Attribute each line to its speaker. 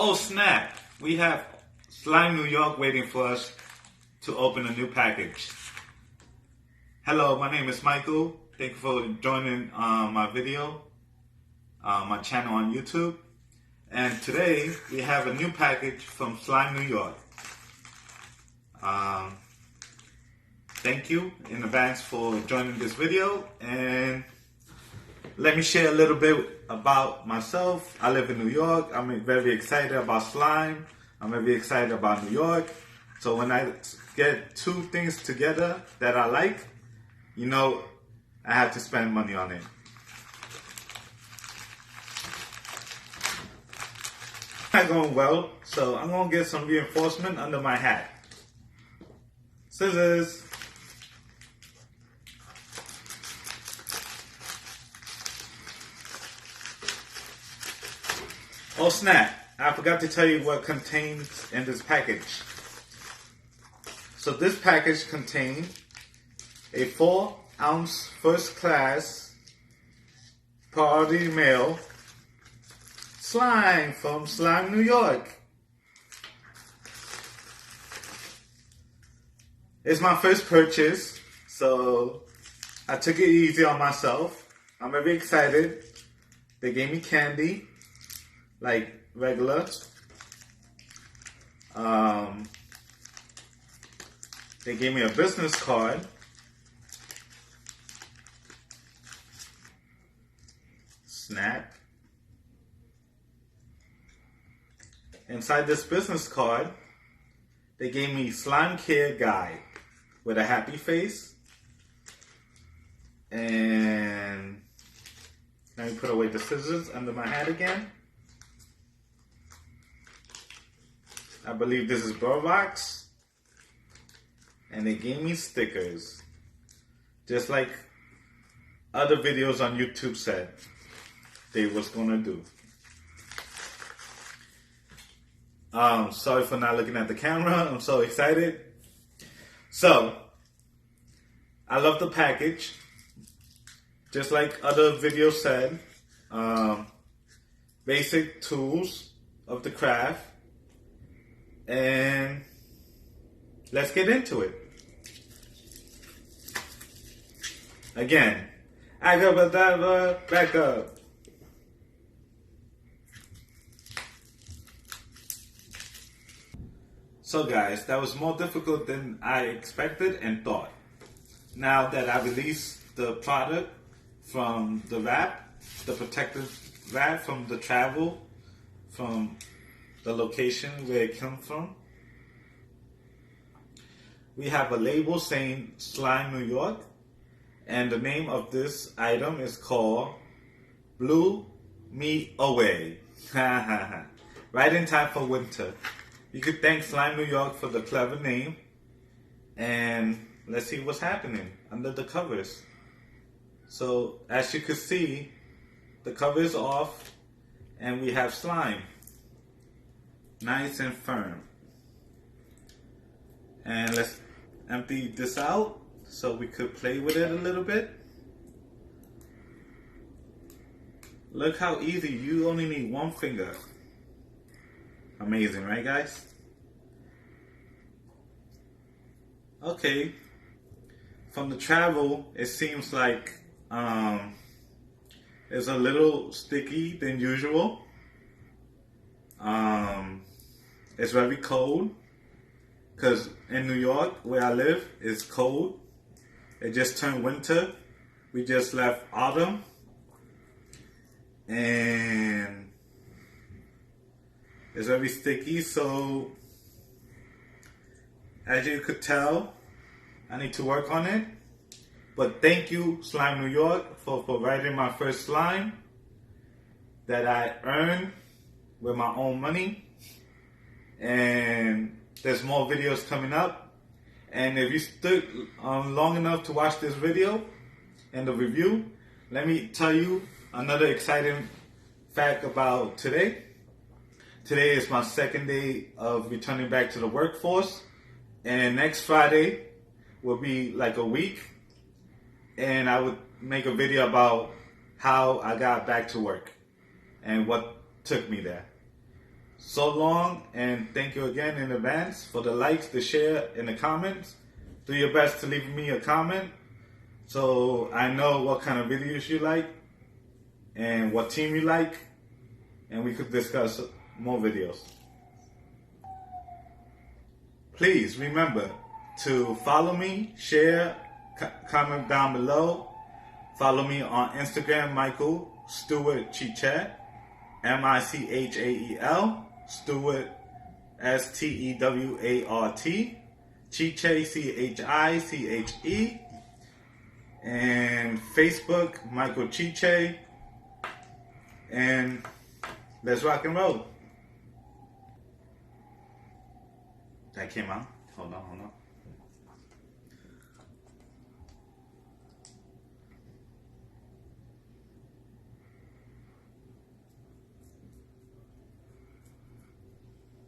Speaker 1: Oh snap! We have Slime New York waiting for us to open a new package. Hello, my name is Michael. Thank you for joining my video, my channel on YouTube. And today we have a new package from Slime New York. Thank you in advance for joining this video, and let me share a little bit about myself. I live in New York. I'm very excited about slime. I'm very excited about New York. So when I get two things together that I like, you know, I have to spend money on it. Not going well, so I'm gonna get some reinforcement under my hat. Scissors. Oh snap, I forgot to tell you what contains in this package. So this package contains a 4-ounce first class priority mail slime from Slime New York. It's my first purchase, so I took it easy on myself. I'm very excited. They gave me candy, like regular. They gave me a business card. Snap. Inside this business card, they gave me slime care guide with a happy face. And let me put away the scissors under my hat again. I believe this is Burbox. And they gave me stickers. Just like other videos on YouTube said they was gonna do. Sorry for not looking at the camera. I'm so excited. So, I love the package. Just like other videos said, basic tools of the craft. And let's get into it. Again, Agabadabra, back up. So guys, that was more difficult than I expected and thought. Now that I released the product from the wrap, the protective wrap from the travel, from the location where it came from, we have a label saying Slime New York, and the name of this item is called Blew Me Away. Right in time for winter. You could thank Slime New York for the clever name, and let's see what's happening under the covers. So as you can see, the cover is off, and we have slime, nice and firm. And let's empty this out so we could play with it a little bit. Look how easy, you only need one finger. Amazing, right guys? Okay, from the travel, it seems like it's a little sticky than usual. It's very cold. Because in New York, where I live, it's cold. It just turned winter. We just left autumn. And it's very sticky. So, as you could tell, I need to work on it. But thank you, Slime New York, for providing my first slime that I earned with my own money. And there's more videos coming up, and if you stood long enough to watch this video and the review, let me tell you another exciting fact about today. Today is my second day of returning back to the workforce, and next Friday will be like a week, and I would make a video about how I got back to work and what took me there. so long, and thank you again in advance for the likes, the share, and the comments. Do your best to leave me a comment so I know what kind of videos you like and what team you like, and we could discuss more videos. Please remember to follow me, share, comment down below. Follow me on Instagram, Michael Stewart Chichael, Michael Stewart Stewart, Chiche Chiche, and Facebook Michael Chiche, and let's rock and roll. That came out. Hold on.